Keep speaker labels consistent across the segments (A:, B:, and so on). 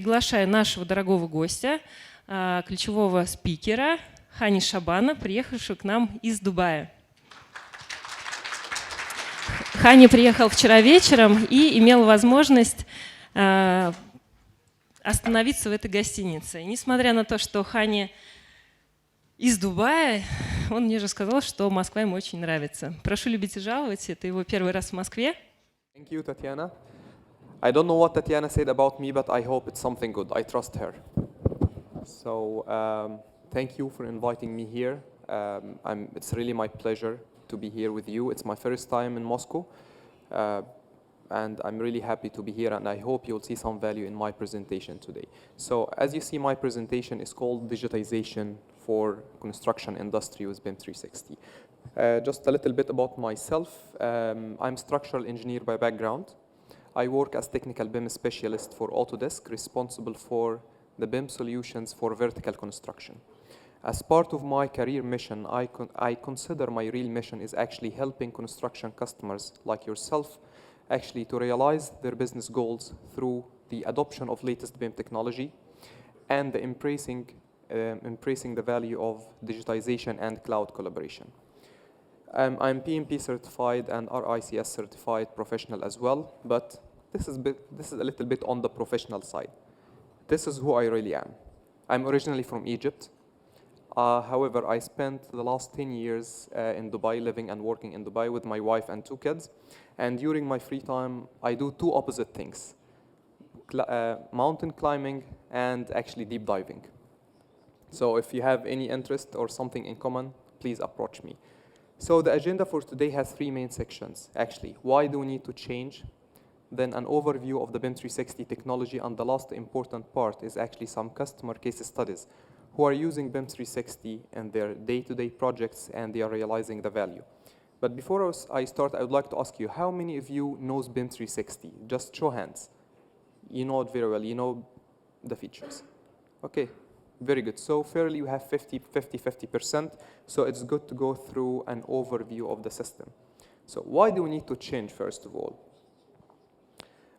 A: приглашаю нашего дорогого гостя, ключевого спикера Hany Shabana, приехавшего к нам из Дубая. Hany приехал вчера вечером и имел возможность остановиться в этой гостинице. И несмотря на то, что Hany из Дубая, он мне же сказал, что Москва ему очень нравится. Прошу любить и жаловать, это его первый раз в Москве.
B: Thank you, Tatiana. I don't know what Tatiana said about me, but I hope it's something good. I trust her. So, thank you for inviting me here. It's really my pleasure to be here with you. It's my first time in Moscow, and I'm really happy to be here, and I hope you'll see some value in my presentation today. So, as you see, my presentation is called Digitization for Construction Industry with BIM 360. Just a little bit about myself. I'm a structural engineer by background. I work as technical BIM specialist for Autodesk, responsible for the BIM solutions for vertical construction. As part of my career mission, I consider my real mission is actually helping construction customers like yourself actually to realize their business goals through the adoption of latest BIM technology and the embracing the value of digitization and cloud collaboration. I'm PMP certified and RICS certified professional as well, but this is a little bit on the professional side. This is who I really am. I'm originally from Egypt. However, I spent the last 10 years in Dubai, living and working in Dubai with my wife and 2 kids. And during my free time, I do 2 opposite things, mountain climbing and actually deep diving. So if you have any interest or something in common, please approach me. So the agenda for today has 3 main sections, actually. Why do we need to change? Then an overview of the BIM 360 technology, and the last important part is actually some customer case studies who are using BIM 360 in their day-to-day projects and they are realizing the value. But before I start, I would like to ask you, how many of you knows BIM 360? Just show hands. You know it very well, you know the features. Okay, very good. So fairly you have 50%, so it's good to go through an overview of the system. So why do we need to change, first of all?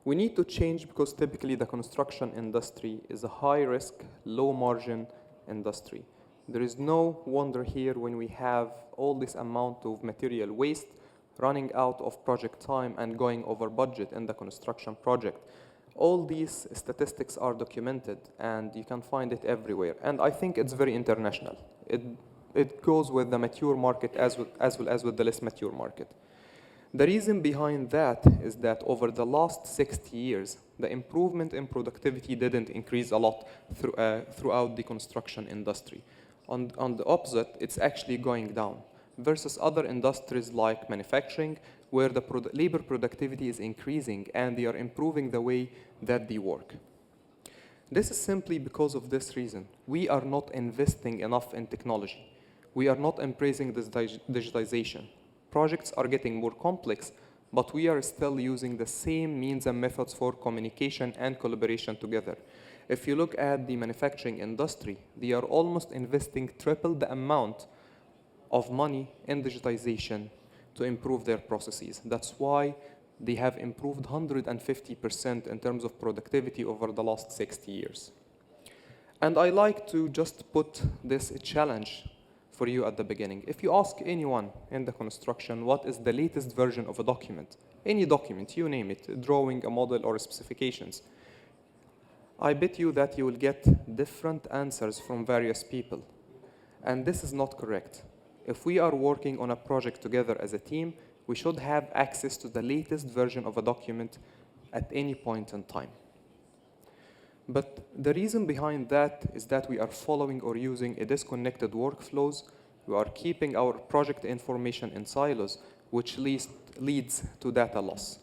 B: We need to change because typically the construction industry is a high-risk, low-margin industry. There is no wonder here when we have all this amount of material waste running out of project time and going over budget in the construction project. All these statistics are documented and you can find it everywhere. And I think it's very international. It goes with the mature market as well as with the less mature market. The reason behind that is that over the last 60 years, the improvement in productivity didn't increase a lot throughout the construction industry. On the opposite, it's actually going down versus other industries like manufacturing, where the labor productivity is increasing and they are improving the way that they work. This is simply because of this reason. We are not investing enough in technology. We are not embracing this digitization. Projects are getting more complex, but we are still using the same means and methods for communication and collaboration together. If you look at the manufacturing industry, they are almost investing triple the amount of money in digitization to improve their processes. That's why they have improved 150% in terms of productivity over the last 60 years. And I like to just put this challenge for you at the beginning. If you ask anyone in the construction what is the latest version of a document, any document, you name it, a drawing, a model, or specifications, I bet you that you will get different answers from various people. And this is not correct. If we are working on a project together as a team, we should have access to the latest version of a document at any point in time. But the reason behind that is that we are following or using a disconnected workflows. We are keeping our project information in silos, which leads to data loss.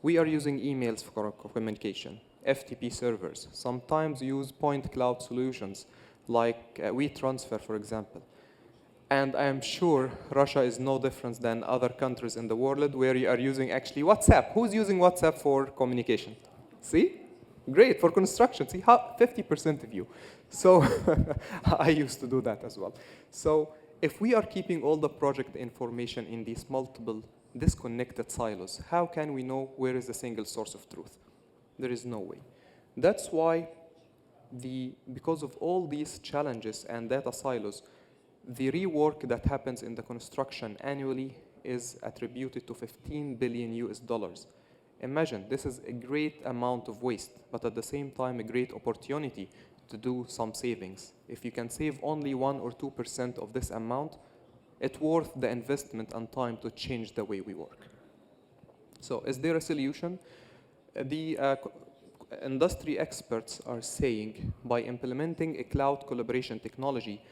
B: We are using emails for communication, FTP servers, sometimes use point cloud solutions like WeTransfer, for example. And I am sure Russia is no different than other countries in the world where you are using actually WhatsApp. Who's using WhatsApp for communication? See? Great, for construction, see, 50% of you. So I used to do that as well. So if we are keeping all the project information in these multiple disconnected silos, how can we know where is the single source of truth? There is no way. That's why because of all these challenges and data silos, the rework that happens in the construction annually is attributed to 15 billion US dollars. Imagine, this is a great amount of waste, but at the same time, a great opportunity to do some savings. If you can save only 1 or 2% of this amount, it's worth the investment and time to change the way we work. So is there a solution? The industry experts are saying by implementing a cloud collaboration technology,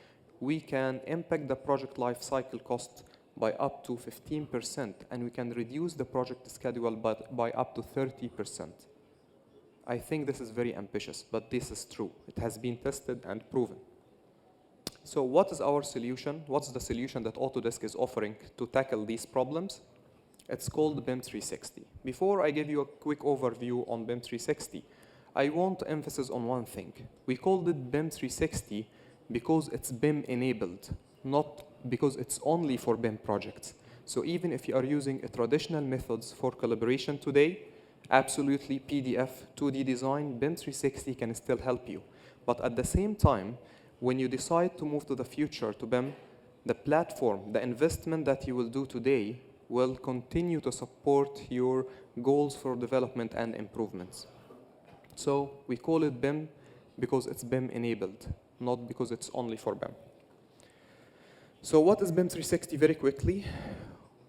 B: we can impact the project life cycle cost by up to 15%, and we can reduce the project schedule by up to 30%. I think this is very ambitious, but this is true. It has been tested and proven. So what is our solution? What's the solution that Autodesk is offering to tackle these problems? It's called BIM 360. Before I give you a quick overview on BIM 360, I want to emphasize on one thing. We called it BIM 360 because it's BIM enabled, not because it's only for BIM projects. So even if you are using traditional methods for collaboration today, absolutely PDF, 2D design, BIM 360 can still help you. But at the same time, when you decide to move to the future to BIM, the platform, the investment that you will do today will continue to support your goals for development and improvements. So we call it BIM because it's BIM enabled, not because it's only for BIM. So what is BIM 360 very quickly?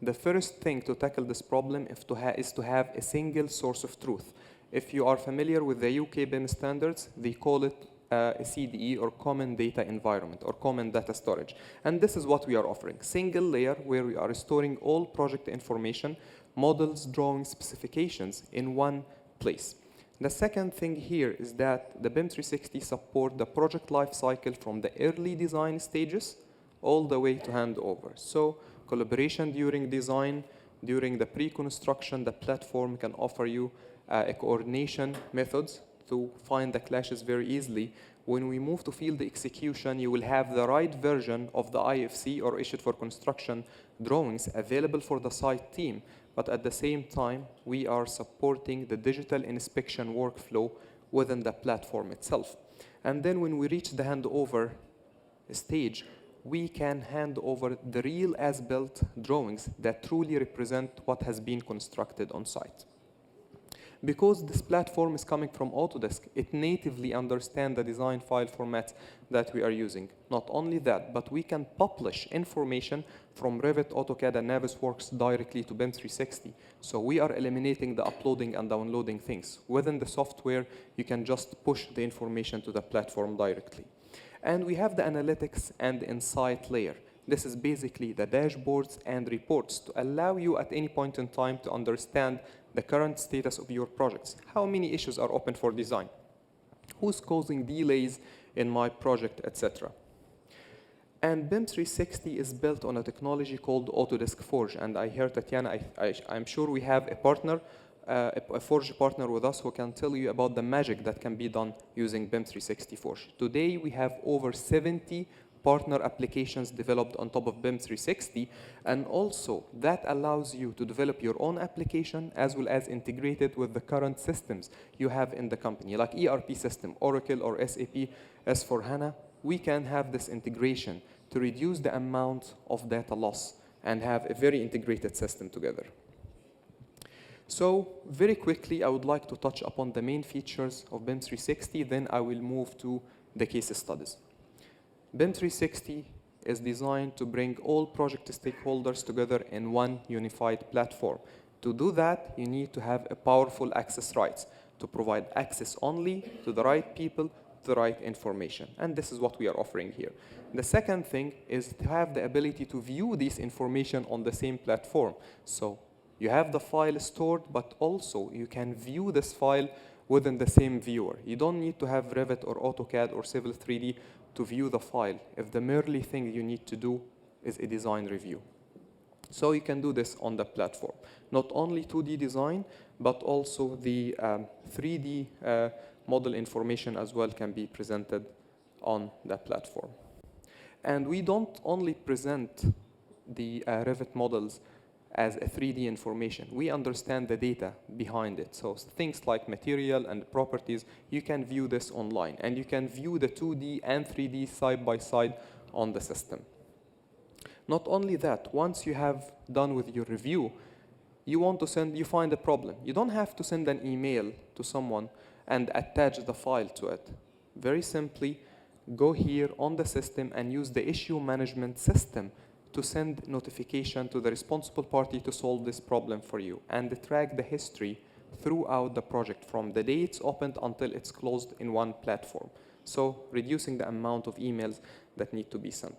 B: The first thing to tackle this problem is to have a single source of truth. If you are familiar with the UK BIM standards, they call it a CDE, or Common Data Environment, or Common Data Storage. And this is what we are offering. Single layer where we are storing all project information, models, drawings, specifications in one place. The second thing here is that the BIM 360 support the project life cycle from the early design stages all the way to handover. So collaboration during design, during the pre-construction, the platform can offer you a coordination methods to find the clashes very easily. When we move to field execution, you will have the right version of the IFC, or issued for construction drawings, available for the site team. But at the same time, we are supporting the digital inspection workflow within the platform itself. And then when we reach the handover stage, we can hand over the real as-built drawings that truly represent what has been constructed on site. Because this platform is coming from Autodesk, it natively understands the design file format that we are using. Not only that, but we can publish information from Revit, AutoCAD, and Navisworks directly to BIM 360. So we are eliminating the uploading and downloading things. Within the software, you can just push the information to the platform directly. And we have the analytics and insight layer. This is basically the dashboards and reports to allow you at any point in time to understand the current status of your projects. How many issues are open for design? Who's causing delays in my project, etc. And BIM 360 is built on a technology called Autodesk Forge. And I heard Tatiana, I'm sure we have a partner, a Forge partner with us who can tell you about the magic that can be done using BIM 360 Forge. Today, we have over 70 partner applications developed on top of BIM 360, and also that allows you to develop your own application as well as integrate it with the current systems you have in the company, like ERP system, Oracle or SAP S/4HANA. We can have this integration to reduce the amount of data loss and have a very integrated system together. So very quickly, I would like to touch upon the main features of BIM 360, then I will move to the case studies. BIM 360 is designed to bring all project stakeholders together in one unified platform. To do that, you need to have a powerful access rights to provide access only to the right people, to the right information. And this is what we are offering here. The second thing is to have the ability to view this information on the same platform. So you have the file stored, but also you can view this file within the same viewer. You don't need to have Revit or AutoCAD or Civil 3D to view the file if the merely thing you need to do is a design review. So you can do this on the platform. Not only 2D design, but also the 3D model information as well can be presented on the platform. And we don't only present the Revit models as a 3D information. We understand the data behind it. So things like material and properties, you can view this online. And you can view the 2D and 3D side by side on the system. Not only that, once you have done with your review, you find a problem. You don't have to send an email to someone and attach the file to it. Very simply, go here on the system and use the issue management system to send notification to the responsible party to solve this problem for you, and track the history throughout the project from the day it's opened until it's closed in one platform. So reducing the amount of emails that need to be sent.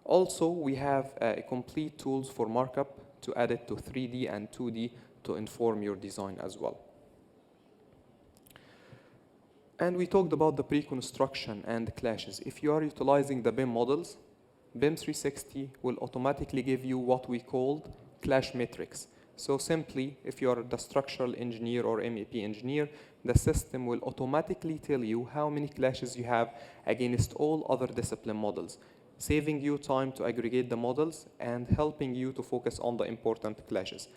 B: Also, we have complete tools for markup to add it to 3D and 2D to inform your design as well. And we talked about the pre-construction and the clashes. If you are utilizing the BIM models, BIM 360 will automatically give you what we called clash matrix. So simply, if you are the structural engineer or MEP engineer, the system will automatically tell you how many clashes you have against all other discipline models, saving you time to aggregate the models and helping you to focus on the important clashes.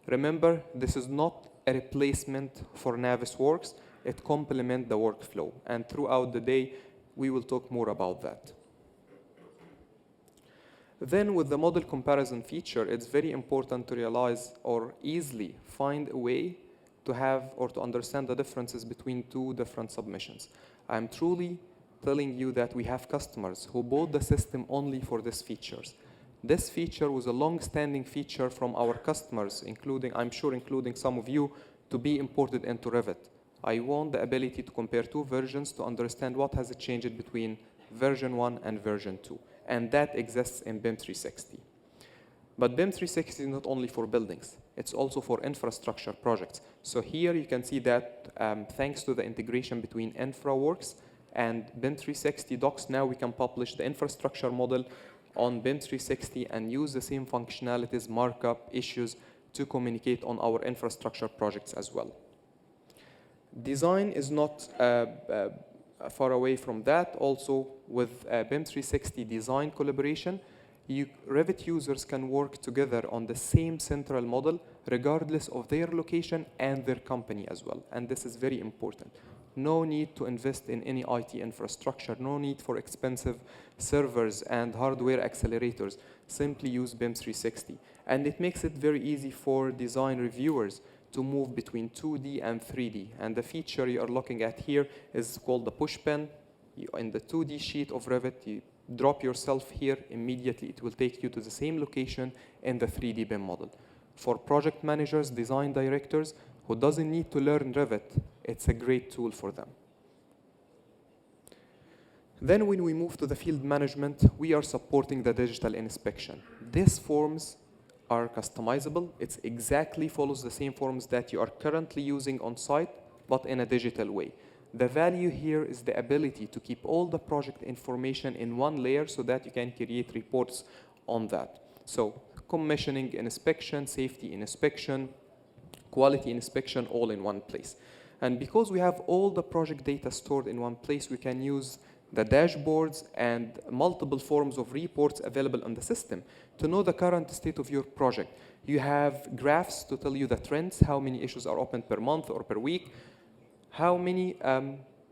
B: Remember, this is not a replacement for Navisworks. It complements the workflow. And throughout the day, we will talk more about that. Then with the model comparison feature, it's very important to realize or easily find a way to have or to understand the differences between two different submissions. I'm truly telling you that we have customers who bought the system only for these features. This feature was a long-standing feature from our customers, I'm sure including some of you, to be imported into Revit. I want the ability to compare two versions to understand what has changed between version 1 and version 2. And that exists in BIM 360. But BIM 360 is not only for buildings, it's also for infrastructure projects. So here you can see that thanks to the integration between InfraWorks and BIM 360 docs, now we can publish the infrastructure model on BIM 360 and use the same functionalities, markup, issues to communicate on our infrastructure projects as well. Design is not far away from that. Also, with BIM 360 design collaboration, Revit users can work together on the same central model regardless of their location and their company as well. And this is very important. No need to invest in any IT infrastructure, no need for expensive servers and hardware accelerators. Simply use BIM 360. And it makes it very easy for design reviewers to move between 2D and 3D. And the feature you are looking at here is called the push pen. In the 2D sheet of Revit, you drop yourself here, immediately it will take you to the same location in the 3D BIM model. For project managers, design directors, who doesn't need to learn Revit, it's a great tool for them. Then when we move to the field management, we are supporting the digital inspection. These forms are customizable. It exactly follows the same forms that you are currently using on site, but in a digital way. The value here is the ability to keep all the project information in one layer so that you can create reports on that. So commissioning inspection, safety inspection, quality inspection, all in one place. And because we have all the project data stored in one place, we can use the dashboards and multiple forms of reports available on the system to know the current state of your project. You have graphs to tell you the trends, how many issues are opened per month or per week, how many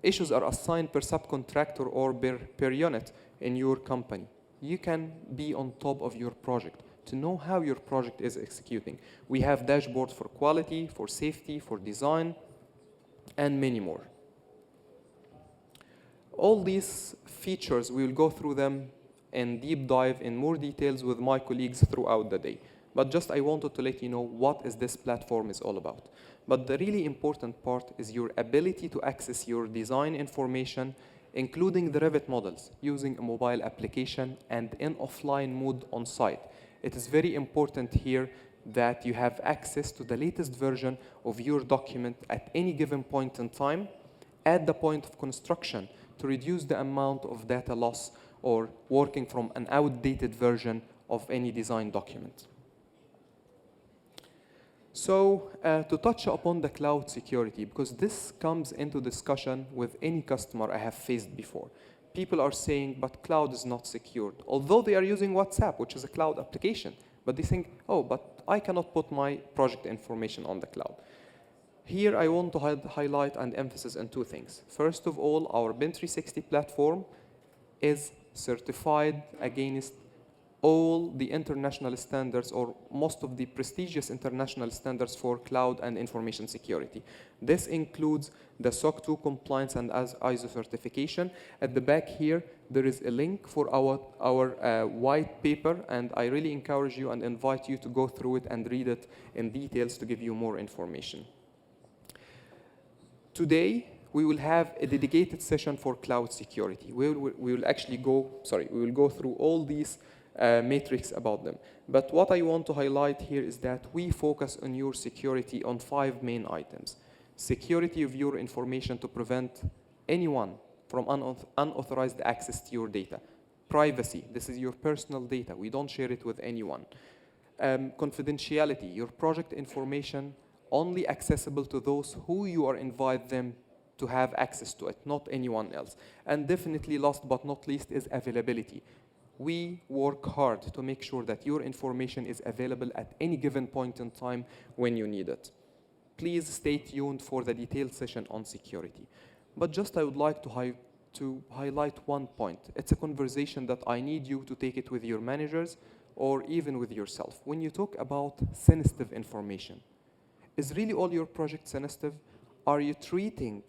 B: issues are assigned per subcontractor or per unit in your company. You can be on top of your project to know how your project is executing. We have dashboards for quality, for safety, for design, and many more. All these features, we will go through them and deep dive in more details with my colleagues throughout the day. But just I wanted to let you know what is this platform is all about. But the really important part is your ability to access your design information, including the Revit models, using a mobile application and in offline mode on site. It is very important here that you have access to the latest version of your document at any given point in time, at the point of construction, to reduce the amount of data loss or working from an outdated version of any design document. So to touch upon the cloud security, because this comes into discussion with any customer I have faced before. People are saying, but cloud is not secured. Although they are using WhatsApp, which is a cloud application, But they think, oh, but I cannot put my project information on the cloud. Here I want to highlight and emphasize on two things. First of all, our BIM 360 platform is certified against all the international standards, or most of the prestigious international standards for cloud and information security. This includes the SOC 2 compliance and ISO certification. At the back here, there is a link for our white paper, and I really encourage you and invite you to go through it and read it in details to give you more information. Today, we will have a dedicated session for cloud security. We will go through all these matrix about them. But what I want to highlight here is that we focus on your security on 5 main items. Security of your information to prevent anyone from unauthorized access to your data. Privacy, this is your personal data. We don't share it with anyone. Confidentiality, your project information only accessible to those who you are invite them to have access to it, not anyone else. And definitely last but not least is availability. We work hard to make sure that your information is available at any given point in time when you need it. Please stay tuned for the detailed session on security. But just I would like to highlight one point. It's a conversation that I need you to take it with your managers or even with yourself. When you talk about sensitive information, is really all your project sensitive? Are you treating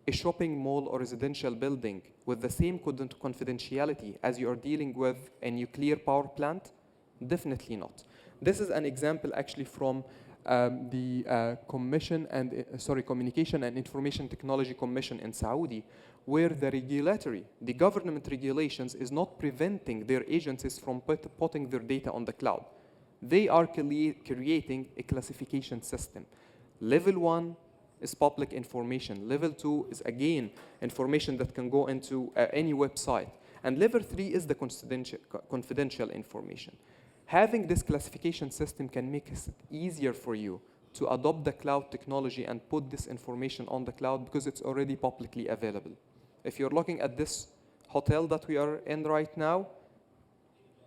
B: a shopping mall or residential building with the same confidentiality as you are dealing with a nuclear power plant? Definitely not. This is an example actually from the Communication and Information Technology Commission in Saudi, where the government regulations is not preventing their agencies from putting their data on the cloud. They are creating a classification system. Level 1 is public information. Level 2 is, again, information that can go into any website. And level 3 is the confidential information. Having this classification system can make it easier for you to adopt the cloud technology and put this information on the cloud because it's already publicly available. If you're looking at this hotel that we are in right now,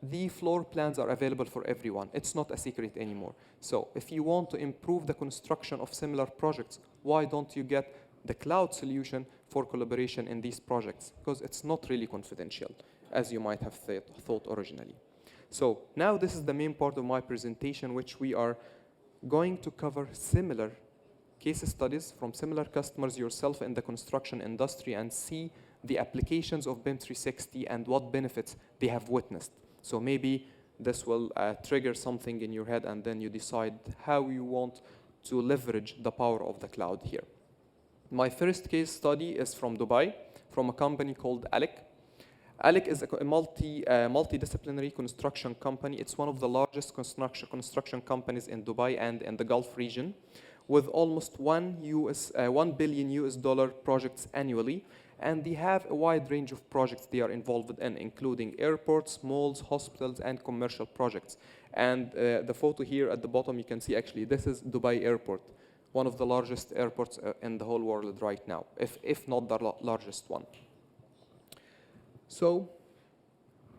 B: the floor plans are available for everyone. It's not a secret anymore. So if you want to improve the construction of similar projects, why don't you get the cloud solution for collaboration in these projects? Because it's not really confidential, as you might have thought originally. So now this is the main part of my presentation, which we are going to cover similar case studies from similar customers yourself in the construction industry and see the applications of BIM 360 and what benefits they have witnessed. So maybe this will trigger something in your head, and then you decide how you want to leverage the power of the cloud here. My first case study is from Dubai, from a company called Alec. Alec is a multidisciplinary construction company. It's one of the largest construction companies in Dubai and in the Gulf region, with almost $1 billion projects annually. And they have a wide range of projects they are involved in, including airports, malls, hospitals, and commercial projects. And the photo here at the bottom, you can see actually this is Dubai Airport, one of the largest airports in the whole world right now, if not the largest one. So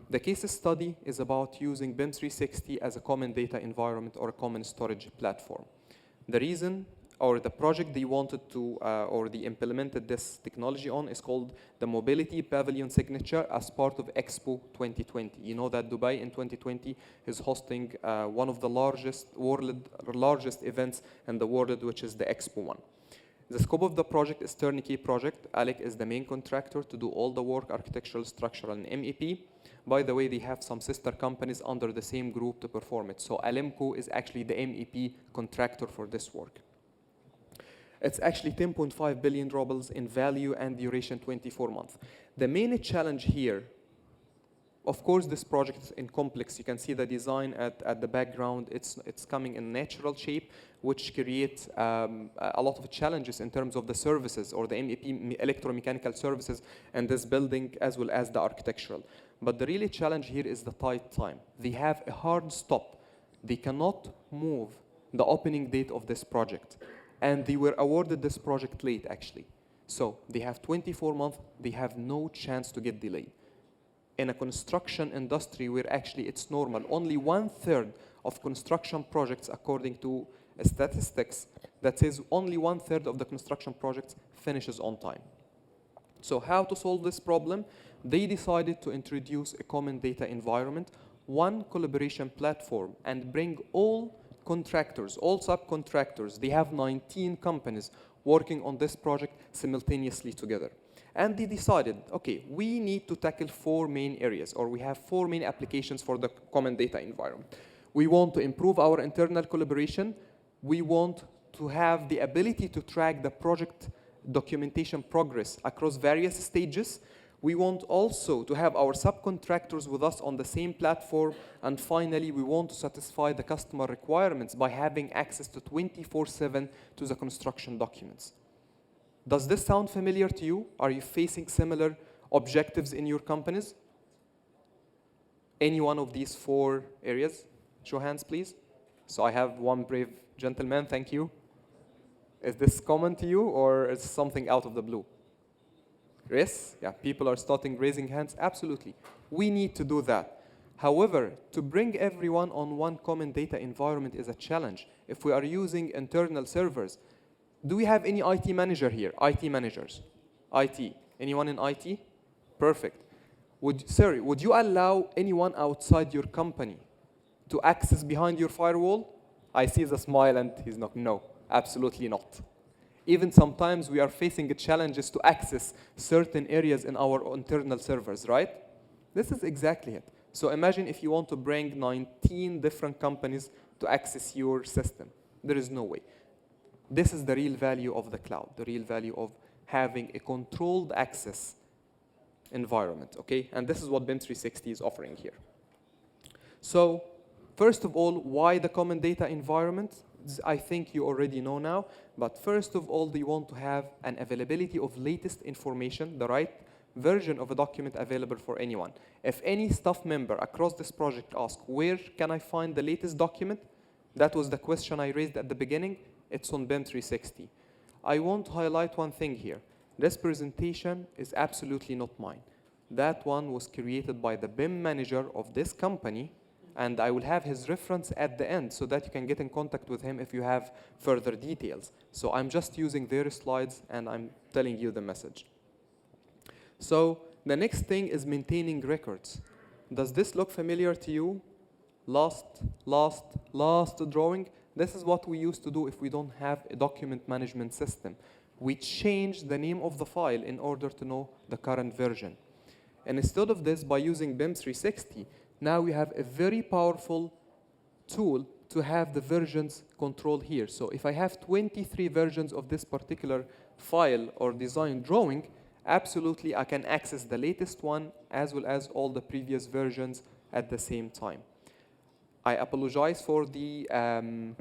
B: the case study is about using BIM 360 as a common data environment or a common storage platform. The reason or the project they wanted to, or they implemented this technology on is called the Mobility Pavilion Signature as part of Expo 2020. You know that Dubai in 2020 is hosting one of the largest events in the world, which is the Expo one. The scope of the project is turnkey project. Alec is the main contractor to do all the work, architectural, structural, and MEP. By the way, they have some sister companies under the same group to perform it. So Alemco is actually the MEP contractor for this work. It's actually 10.5 billion rubles in value and duration 24 months. The main challenge here, of course, this project is in complex. You can see the design at the background. It's coming in natural shape, which creates a lot of challenges in terms of the services or the MEP, electromechanical services, in this building as well as the architectural. But the really challenge here is the tight time. They have a hard stop. They cannot move the opening date of this project. And they were awarded this project late, actually. So they have 24 months. They have no chance to get delayed. in a construction industry where actually it's normal. Only 1/3 of construction projects, according to statistics, that says only 1/3 of the construction projects finishes on time. So how to solve this problem? They decided to introduce a common data environment, one collaboration platform, and bring all contractors, all subcontractors. They have 19 companies working on this project simultaneously together. And they decided, okay, we need to tackle 4 main areas, or we have 4 main applications for the common data environment. We want to improve our internal collaboration. We want to have the ability to track the project documentation progress across various stages. We want also to have our subcontractors with us on the same platform. And finally, we want to satisfy the customer requirements by having access to 24/7 to the construction documents. Does this sound familiar to you? Are you facing similar objectives in your companies? Any one of these 4 areas? Show hands, please. So I have one brave gentleman, thank you. Is this common to you, or is something out of the blue? Yes? Yeah, people are starting raising hands. Absolutely. We need to do that. However, to bring everyone on one common data environment is a challenge. If we are using internal servers, do we have any IT manager here? IT managers? IT. Anyone in IT? Perfect. Would you allow anyone outside your company to access behind your firewall? I see the smile and he's not. No, absolutely not. Even sometimes we are facing challenges to access certain areas in our internal servers, right? This is exactly it. So imagine if you want to bring 19 different companies to access your system. There is no way. This is the real value of the cloud, the real value of having a controlled access environment, okay? And this is what BIM 360 is offering here. So first of all, why the common data environment? I think you already know now, but first of all, they want to have an availability of latest information, the right version of a document available for anyone. If any staff member across this project asks, where can I find the latest document? That was the question I raised at the beginning. It's on BIM 360. I want to highlight one thing here. This presentation is absolutely not mine. That one was created by the BIM manager of this company, and I will have his reference at the end so that you can get in contact with him if you have further details. So I'm just using their slides and I'm telling you the message. So the next thing is maintaining records. Does this look familiar to you? Last drawing. This is what we used to do if we don't have a document management system. We change the name of the file in order to know the current version. And instead of this, by using BIM 360, now we have a very powerful tool to have the versions controlled here. So if I have 23 versions of this particular file or design drawing, absolutely I can access the latest one as well as all the previous versions at the same time. I apologize for the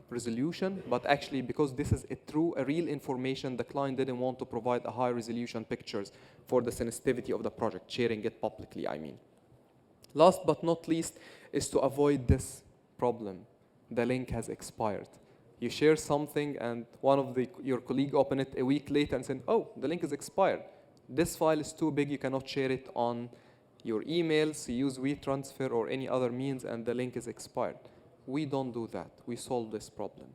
B: resolution, but actually because this is a real information, the client didn't want to provide a high resolution pictures for the sensitivity of the project, sharing it publicly, I mean. Last but not least is to avoid this problem. The link has expired. You share something and one of your colleague opened it a week later and said, oh, the link is expired. This file is too big, you cannot share it on your emails, you use WeTransfer or any other means, and the link is expired. We don't do that. We solve this problem.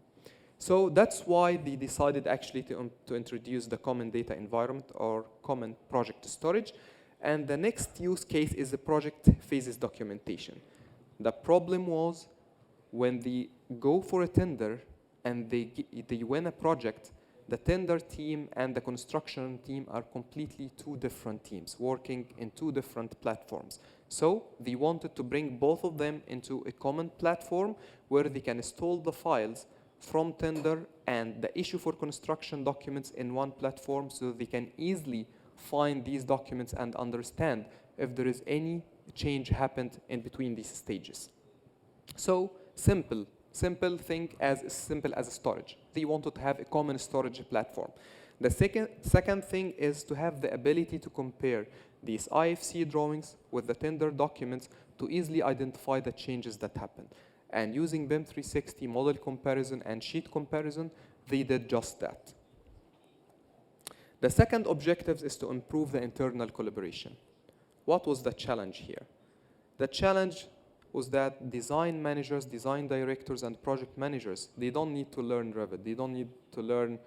B: So that's why they decided actually to introduce the common data environment or common project storage. And the next use case is the project phases documentation. The problem was when they go for a tender and they win a project, the tender team and the construction team are completely 2 different teams working in 2 different platforms. So they wanted to bring both of them into a common platform where they can install the files from tender and the issue for construction documents in one platform so they can easily find these documents and understand if there is any change happened in between these stages. So simple thing as simple as storage. They wanted to have a common storage platform. The second thing is to have the ability to compare these IFC drawings with the tender documents to easily identify the changes that happened. And using BIM 360 model comparison and sheet comparison, they did just that. The second objective is to improve the internal collaboration. what was the challenge here? The challenge was that design managers, design directors, and project managers, they don't need to learn Revit. They don't need to learn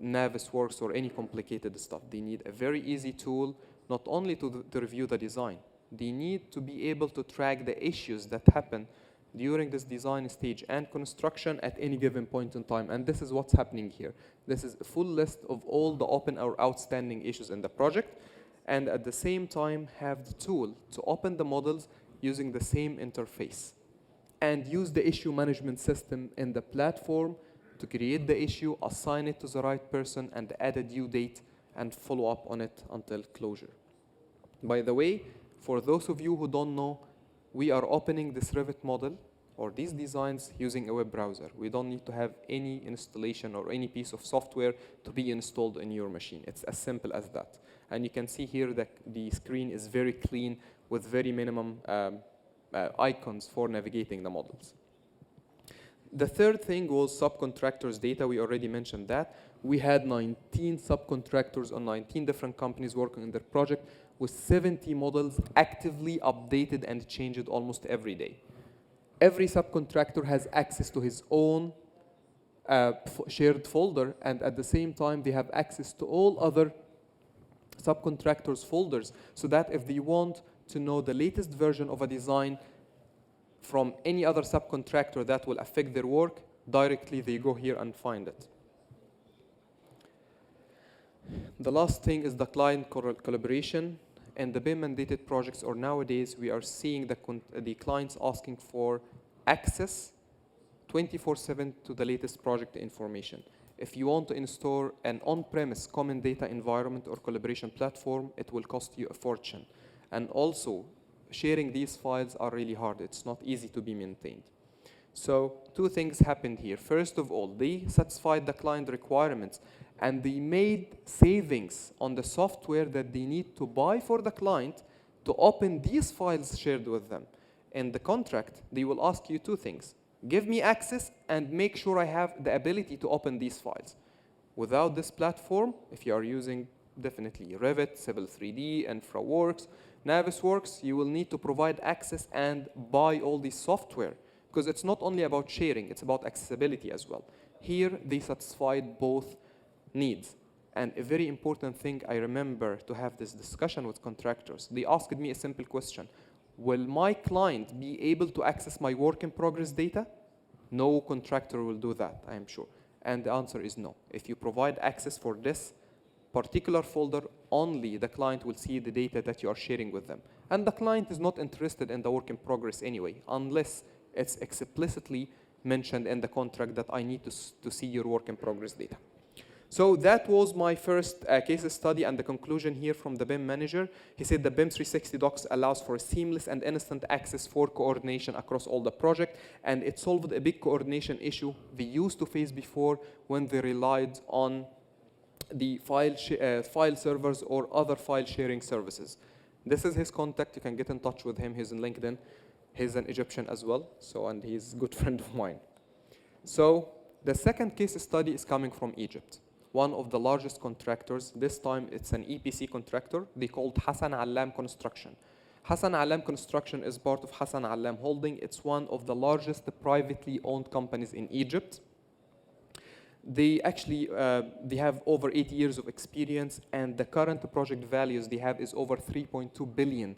B: Navisworks or any complicated stuff. They need a very easy tool, not only to review the design. They need to be able to track the issues that happen during this design stage and construction at any given point in time. And this is what's happening here. This is a full list of all the open or outstanding issues in the project, and at the same time have the tool to open the models using the same interface and use the issue management system in the platform to create the issue, assign it to the right person, and add a due date and follow up on it until closure. By the way, for those of you who don't know, we are opening this Revit model or these designs using a web browser. We don't need to have any installation or any piece of software to be installed in your machine. It's as simple as that. And you can see here that the screen is very clean with very minimum icons for navigating the models. The third thing was subcontractors' data. We already mentioned that. We had 19 subcontractors on 19 different companies working on their project with 70 models actively updated and changed almost every day. Every subcontractor has access to his own shared folder, and at the same time, they have access to all other subcontractors' folders, so that if they want to know the latest version of a design from any other subcontractor that will affect their work, directly they go here and find it. The last thing is the client collaboration. And the BIM mandated projects, or nowadays, we are seeing the clients asking for access 24/7 to the latest project information. If you want to install an on-premise common data environment or collaboration platform, it will cost you a fortune. And also, sharing these files are really hard. It's not easy to be maintained. So two things happened here. First of all, they satisfied the client requirements, and they made savings on the software that they need to buy for the client to open these files shared with them. In the contract, they will ask you two things. Give me access and make sure I have the ability to open these files. Without this platform, if you are using definitely Revit, Civil 3D, InfraWorks, Navisworks, you will need to provide access and buy all this software, because it's not only about sharing, it's about accessibility as well. Here, they satisfied both needs. And a very important thing, I remember to have this discussion with contractors. They asked me a simple question. Will my client be able to access my work in progress data? No contractor will do that, I am sure. And the answer is no. If you provide access for this particular folder, only the client will see the data that you are sharing with them. And the client is not interested in the work in progress anyway, unless it's explicitly mentioned in the contract that I need to see your work in progress data. So that was my first case study, and the conclusion here from the BIM manager. He said the BIM 360 Docs allows for seamless and instant access for coordination across all the project, and it solved a big coordination issue they used to face before when they relied on the file servers or other file sharing services. This is his contact. You can get in touch with him. He's on LinkedIn. He's an Egyptian as well, and he's a good friend of mine. So the second case study is coming from Egypt. One of the largest contractors, this time it's an EPC contractor, they called Hassan Allam Construction. Hassan Allam Construction is part of Hassan Allam Holding. It's one of the largest privately owned companies in Egypt. They actually, they have over 80 years of experience, and the current project values they have is over 3.2 billion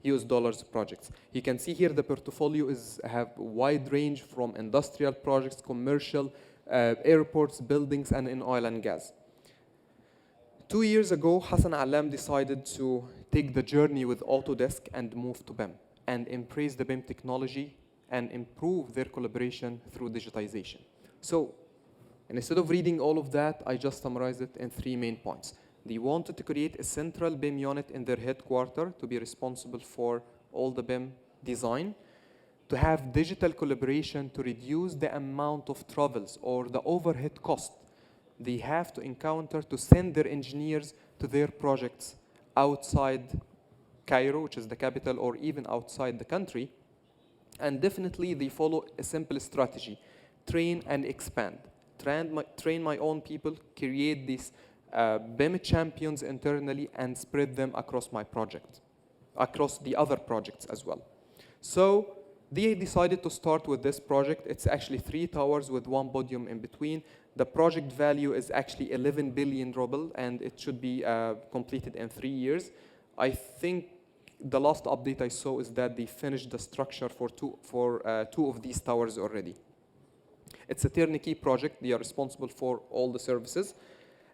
B: US dollars projects. You can see here the portfolio have a wide range from industrial projects, commercial, airports, buildings, and in oil and gas. 2 years ago, Hassan Allam decided to take the journey with Autodesk and move to BIM and embrace the BIM technology and improve their collaboration through digitization. So instead of reading all of that, I just summarized it in 3 main points. They wanted to create a central BIM unit in their headquarters to be responsible for all the BIM design, to have digital collaboration to reduce the amount of travels or the overhead cost they have to encounter to send their engineers to their projects outside Cairo, which is the capital, or even outside the country. And definitely they follow a simple strategy: train and expand. Train my own people, create these BIM champions internally, and spread them across my project. across the other projects as well. So they decided to start with this project. It's actually 3 towers with 1 podium in between. The project value is actually 11 billion ruble, and it should be completed in 3 years. I think the last update I saw is that they finished the structure for two of these towers already. It's a turnkey project. They are responsible for all the services.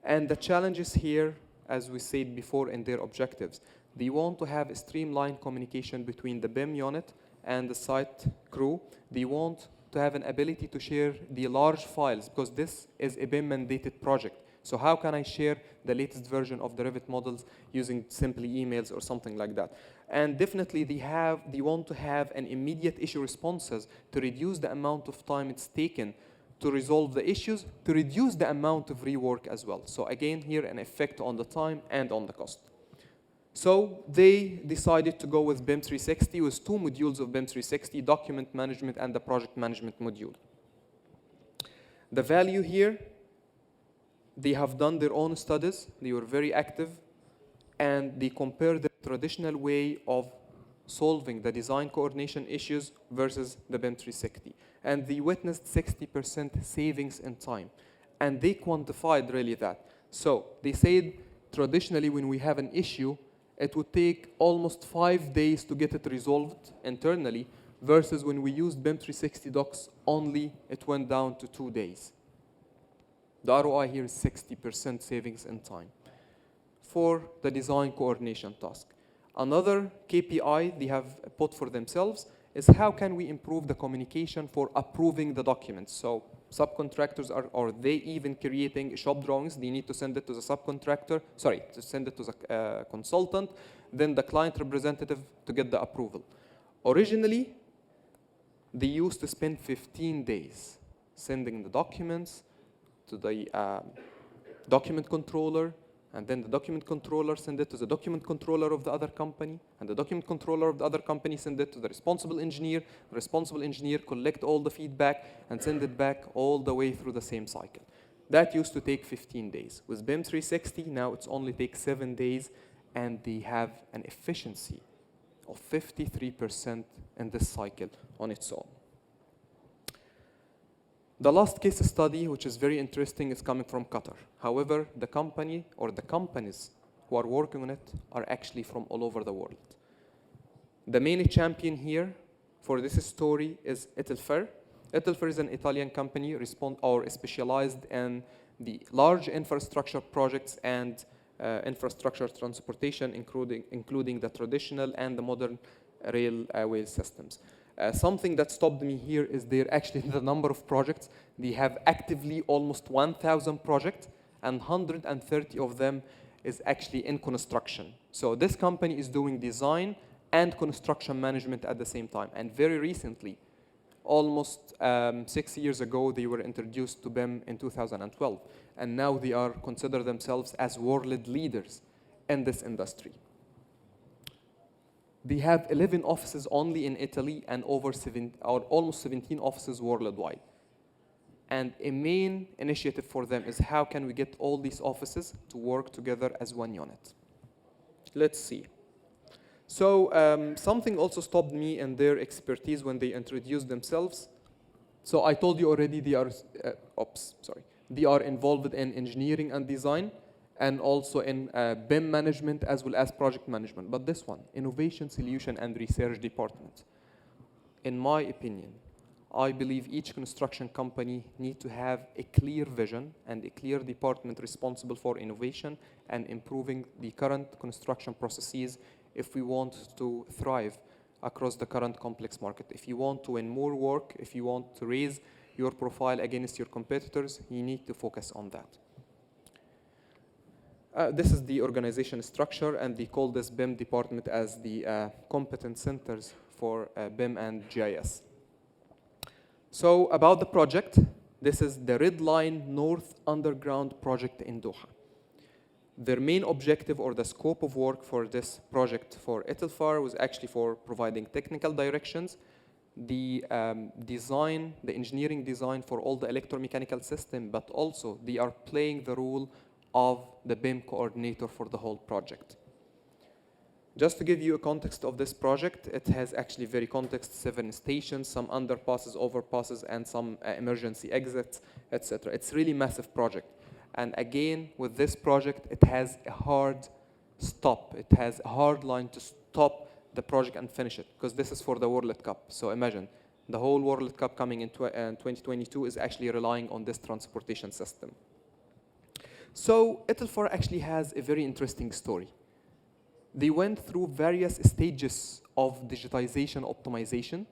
B: And the challenges here, as we said before in their objectives, they want to have a streamlined communication between the BIM unit and the site crew. They want to have an ability to share the large files, because this is a BIM mandated project. So how can I share the latest version of the Revit models using simply emails or something like that? And definitely they want to have an immediate issue responses to reduce the amount of time it's taken to resolve the issues, to reduce the amount of rework as well. So again, here an effect on the time and on the cost. So they decided to go with BIM 360 with 2 modules of BIM 360, document management and the project management module. The value here, they have done their own studies, they were very active, and they compared the traditional way of solving the design coordination issues versus the BIM 360. And they witnessed 60% savings in time. And they quantified really that. So they said traditionally when we have an issue, it would take almost 5 days to get it resolved internally, versus when we used BIM 360 docs only, it went down to 2 days. The ROI here is 60% savings in time for the design coordination task. Another KPI they have put for themselves is how can we improve the communication for approving the documents. So subcontractors are they even creating shop drawings? They need to send it to the subcontractor, to send it to the consultant, then the client representative to get the approval. Originally, they used to spend 15 days sending the documents to the document controller, and then the document controller send it to the document controller of the other company, and the document controller of the other company send it to the responsible engineer. The responsible engineer collect all the feedback and send it back all the way through the same cycle. That used to take 15 days. With BIM 360, now it's only takes 7 days, and they have an efficiency of 53% in this cycle on its own. The last case study, which is very interesting, is coming from Qatar. However, the company or the companies who are working on it are actually from all over the world. The main champion here for this story is Etelfer. Etelfer is an Italian company specialized in the large infrastructure projects and infrastructure transportation, including the traditional and the modern railway systems. Something that stopped me here is the number of projects. They have actively almost 1,000 projects, and 130 of them is actually in construction. So this company is doing design and construction management at the same time. And very recently, almost 6 years ago, they were introduced to BIM in 2012. And now they consider themselves as world leaders in this industry. They have 11 offices only in Italy and almost 17 offices worldwide. And a main initiative for them is how can we get all these offices to work together as one unit. Let's see. So something also stopped me in their expertise when they introduced themselves. So I told you already they are involved in engineering and design, and also in BIM management as well as project management. But this one, Innovation, Solution, and Research Department. In my opinion, I believe each construction company needs to have a clear vision and a clear department responsible for innovation and improving the current construction processes if we want to thrive across the current complex market. If you want to win more work, if you want to raise your profile against your competitors, you need to focus on that. This is the organization structure, and they call this BIM department as the competence centers for BIM and GIS. So about the project, this is the Red Line North Underground project in Doha. Their main objective or the scope of work for this project for Etelfer was actually for providing technical directions, the design, the engineering design for all the electromechanical system, but also they are playing the role of the BIM coordinator for the whole project. Just to give you a context of this project, it has actually very context, 7 stations, some underpasses, overpasses, and some emergency exits, etc. It's really massive project. And again, with this project, it has a hard stop. It has a hard line to stop the project and finish it, because this is for the World Cup. So imagine, the whole World Cup coming in 2022 is actually relying on this transportation system. So Etelfor actually has a very interesting story. They went through various stages of digitization optimization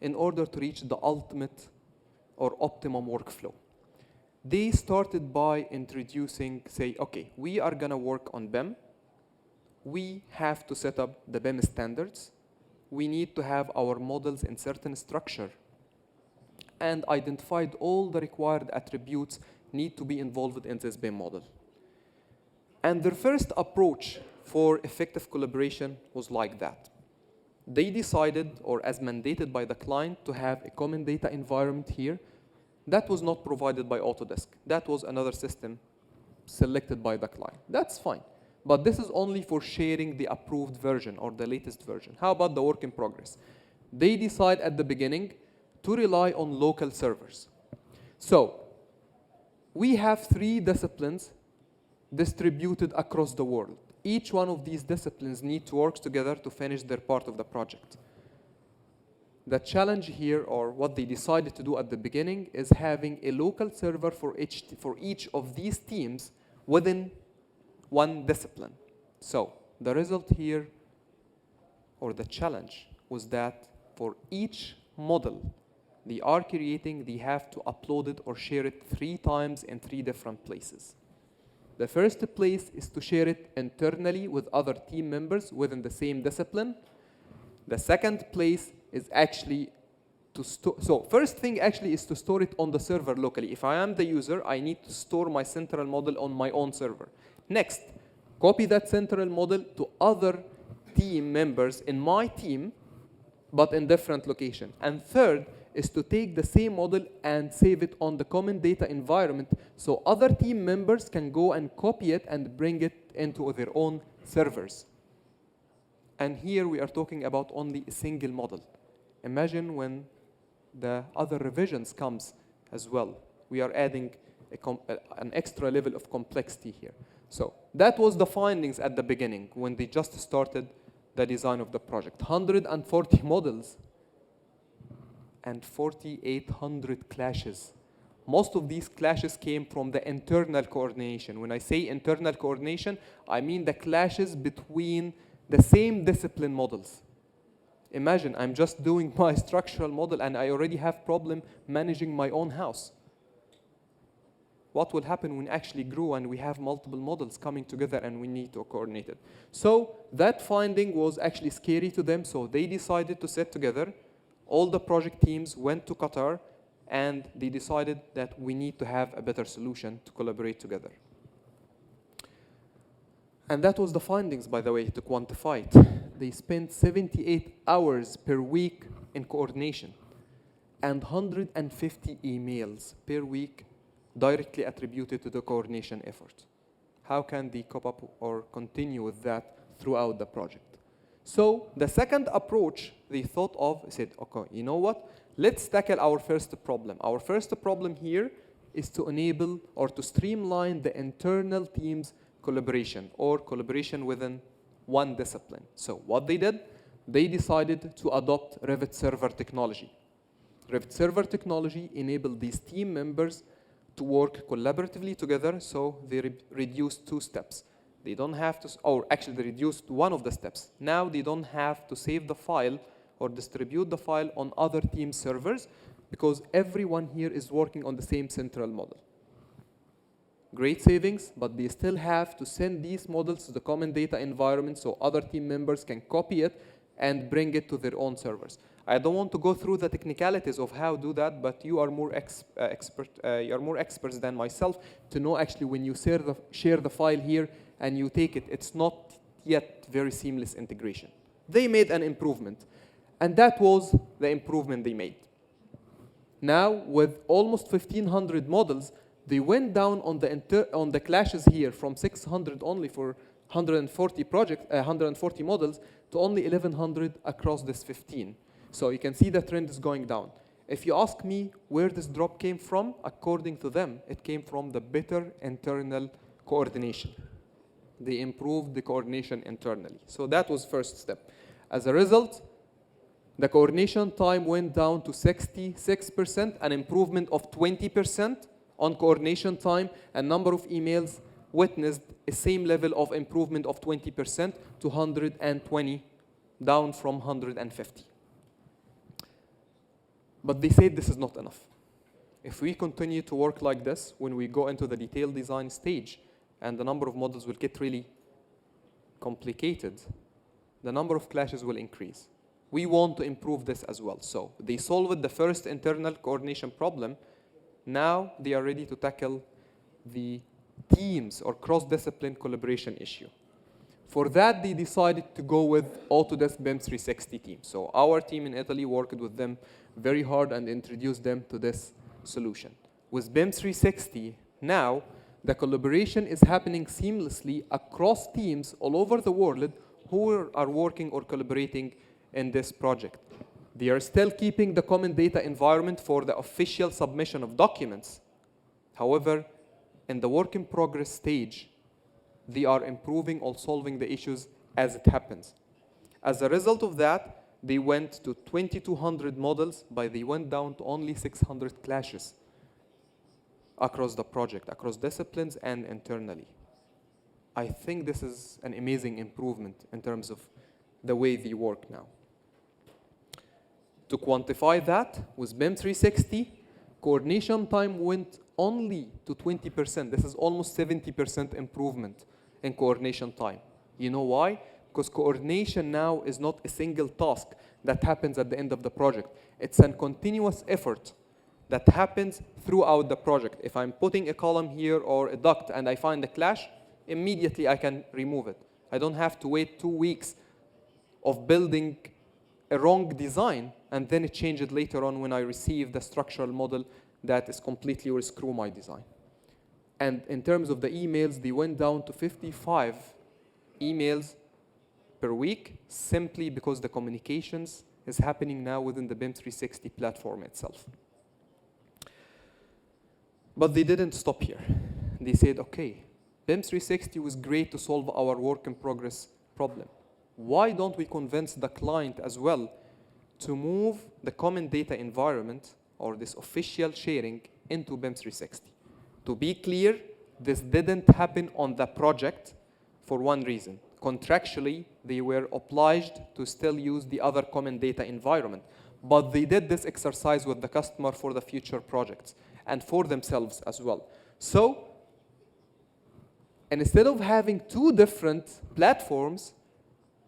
B: in order to reach the ultimate or optimum workflow. They started by introducing, say, okay, we are gonna work on BIM. We have to set up the BIM standards. We need to have our models in certain structure, and identified all the required attributes need to be involved in this BIM model. And their first approach for effective collaboration was like that. They decided, or as mandated by the client, to have a common data environment here. That was not provided by Autodesk. That was another system selected by the client. That's fine. But this is only for sharing the approved version or the latest version. How about the work in progress? They decide at the beginning to rely on local servers. So we have 3 disciplines distributed across the world. Each one of these disciplines need to work together to finish their part of the project. The challenge here, or what they decided to do at the beginning, is having a local server for each of these teams within one discipline. So the result here, or the challenge, was that for each model they are creating, they have to upload it or share it 3 times in 3 different places. The first place is to share it internally with other team members within the same discipline. The second place is actually to store, so first thing actually is to store it on the server locally. If I am the user, I need to store my central model on my own server. Next, copy that central model to other team members in my team, but in different location. And third is to take the same model and save it on the common data environment so other team members can go and copy it and bring it into their own servers. And here we are talking about only a single model. Imagine when the other revisions comes as well. We are adding an extra level of complexity here. So that was the findings at the beginning when they just started the design of the project. 140 models and 4,800 clashes. Most of these clashes came from the internal coordination. When I say internal coordination, I mean the clashes between the same discipline models. Imagine I'm just doing my structural model and I already have problem managing my own house. What will happen when actually grow and we have multiple models coming together and we need to coordinate it? So that finding was actually scary to them, so they decided to sit together. All the project teams went to Qatar and they decided that we need to have a better solution to collaborate together. And that was the findings, by the way, to quantify it. They spent 78 hours per week in coordination and 150 emails per week directly attributed to the coordination effort. How can they cope up or continue with that throughout the project? So the second approach they thought of said, okay, you know what? Let's tackle our first problem. Our first problem here is to enable or to streamline the internal team's collaboration or collaboration within one discipline. So what they did, they decided to adopt Revit server technology. Revit server technology enabled these team members to work collaboratively together, so they reduced 2 steps. They don't have to, or actually they reduced one of the steps. Now they don't have to save the file or distribute the file on other team servers because everyone here is working on the same central model. Great savings, but they still have to send these models to the common data environment so other team members can copy it and bring it to their own servers. I don't want to go through the technicalities of how to do that, but you are more experts than myself to know actually when you share the file here and you take it, it's not yet very seamless integration. They made an improvement, and that was the improvement they made. Now, with almost 1,500 models, they went down on the clashes here from 600 only for 140 models to only 1,100 across this 15. So you can see the trend is going down. If you ask me where this drop came from, according to them, it came from the better internal coordination. They improved the coordination internally. So that was first step. As a result, the coordination time went down to 66%, an improvement of 20% on coordination time, and number of emails witnessed a same level of improvement of 20% to 120, down from 150. But they said this is not enough. If we continue to work like this, when we go into the detailed design stage, and the number of models will get really complicated, the number of clashes will increase. We want to improve this as well. So they solved the first internal coordination problem. Now they are ready to tackle the teams or cross-discipline collaboration issue. For that, they decided to go with Autodesk BIM 360 team. So our team in Italy worked with them very hard and introduced them to this solution. With BIM 360, now the collaboration is happening seamlessly across teams all over the world who are working or collaborating in this project. They are still keeping the common data environment for the official submission of documents. However, in the work in progress stage, they are improving or solving the issues as it happens. As a result of that, they went to 2,200 models, but they went down to only 600 clashes across the project, across disciplines and internally. I think this is an amazing improvement in terms of the way they work now. To quantify that, with BIM 360, coordination time went only to 20%. This is almost 70% improvement in coordination time. You know why? Because coordination now is not a single task that happens at the end of the project. It's a continuous effort that happens throughout the project. If I'm putting a column here or a duct and I find a clash, immediately I can remove it. I don't have to wait 2 weeks of building a wrong design and then change it later on when I receive the structural model that is completely will screw my design. And in terms of the emails, they went down to 55 emails per week simply because the communications is happening now within the BIM 360 platform itself. But they didn't stop here. They said, okay, BIM 360 was great to solve our work in progress problem. Why don't we convince the client as well to move the common data environment or this official sharing into BIM 360? To be clear, this didn't happen on the project for one reason. Contractually, they were obliged to still use the other common data environment. But they did this exercise with the customer for the future projects and for themselves as well. So, instead of having 2 different platforms,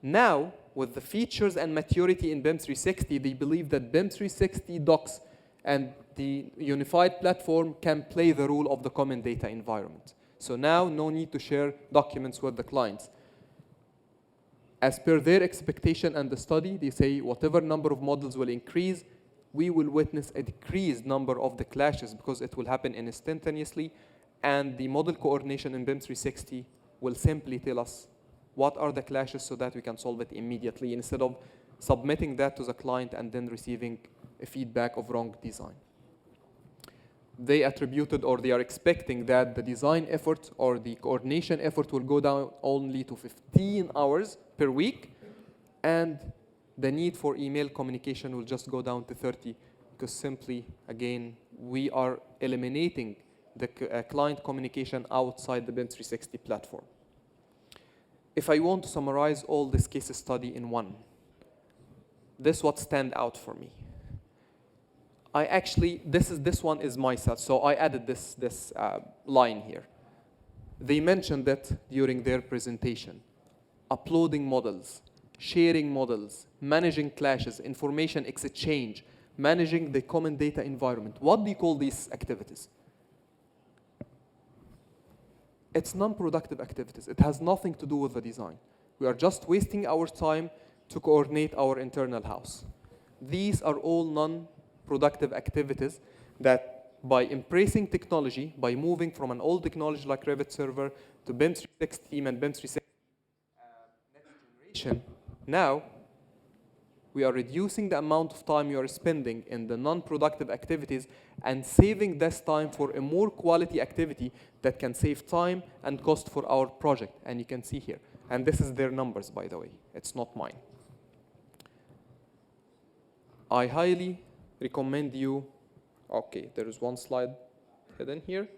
B: now, with the features and maturity in BIM 360, they believe that BIM 360 docs and the unified platform can play the role of the common data environment. So now, no need to share documents with the clients. As per their expectation and the study, they say whatever number of models will increase, we will witness a decreased number of the clashes because it will happen instantaneously, and the model coordination in BIM 360 will simply tell us what are the clashes so that we can solve it immediately instead of submitting that to the client and then receiving a feedback of wrong design. They attributed or they are expecting that the design effort or the coordination effort will go down only to 15 hours per week, and the need for email communication will just go down to 30 because simply, again, we are eliminating the client communication outside the BIM 360 platform. If I want to summarize all this case study in one, this what stand out for me. I actually, this one is myself, so I added this line here. They mentioned that during their presentation. Uploading models, sharing models, managing clashes, information exchange, managing the common data environment. What do you call these activities? It's non-productive activities. It has nothing to do with the design. We are just wasting our time to coordinate our internal house. These are all non-productive activities that by embracing technology, by moving from an old technology like Revit Server to BIM 360 and BIM 360 Now, we are reducing the amount of time you are spending in the non-productive activities and saving this time for a more quality activity that can save time and cost for our project. And you can see here. And this is their numbers, by the way. It's not mine. I highly recommend you. Okay, there is one slide hidden here.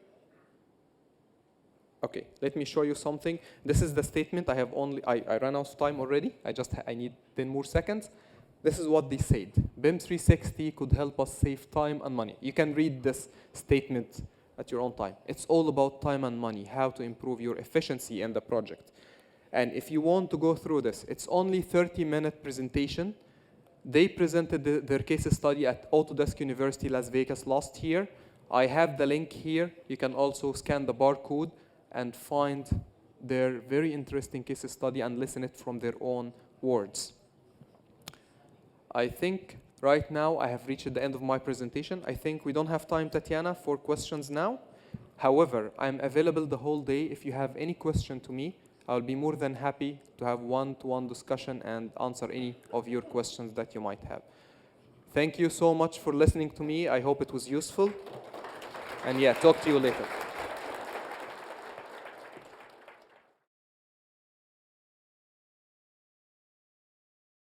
B: Okay, let me show you something. This is the statement. I ran out of time already. I need 10 more seconds. This is what they said. BIM 360 could help us save time and money. You can read this statement at your own time. It's all about time and money, how to improve your efficiency in the project. And if you want to go through this, it's only 30-minute presentation. They presented their case study at Autodesk University, Las Vegas last year. I have the link here. You can also scan the barcode and find their very interesting case study and listen it from their own words. I think right now I have reached the end of my presentation. I think we don't have time, Tatiana, for questions now. However, I'm available the whole day. If you have any question to me, I'll be more than happy to have one-to-one discussion and answer any of your questions that you might have. Thank you so much for listening to me. I hope it was useful. And yeah, talk to you later.